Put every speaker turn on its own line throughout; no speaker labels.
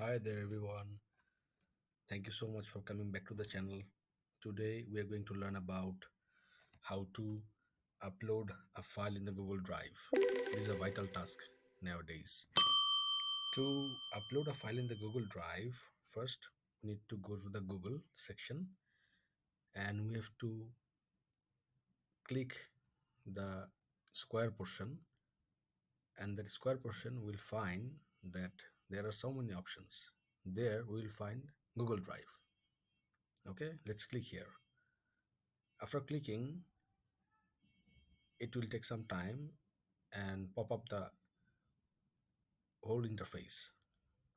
Hi there, everyone. Thank you so much for coming back to the channel. Today, we are going to learn about how to upload a file in the Google Drive. It is a vital task nowadays. To upload a file in the Google Drive, first we need to go to the Google section and we have to click the square portion, and that square portion will find that there are so many options. There we will find Google Drive. Okay, let's click here. After clicking, it will take some time and pop up the whole interface.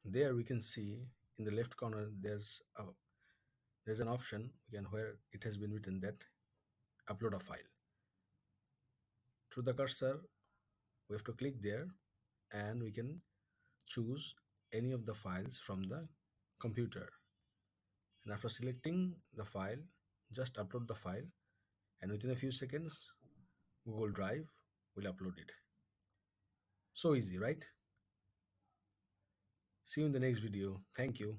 There we can see in the left corner there's an option where it has been written that upload a file. Through the cursor, we have to click there and we can choose any of the files from the computer. And after selecting the file, just upload the file, and within a few seconds, Google Drive will upload it. So easy, right? See you in the next video. Thank you.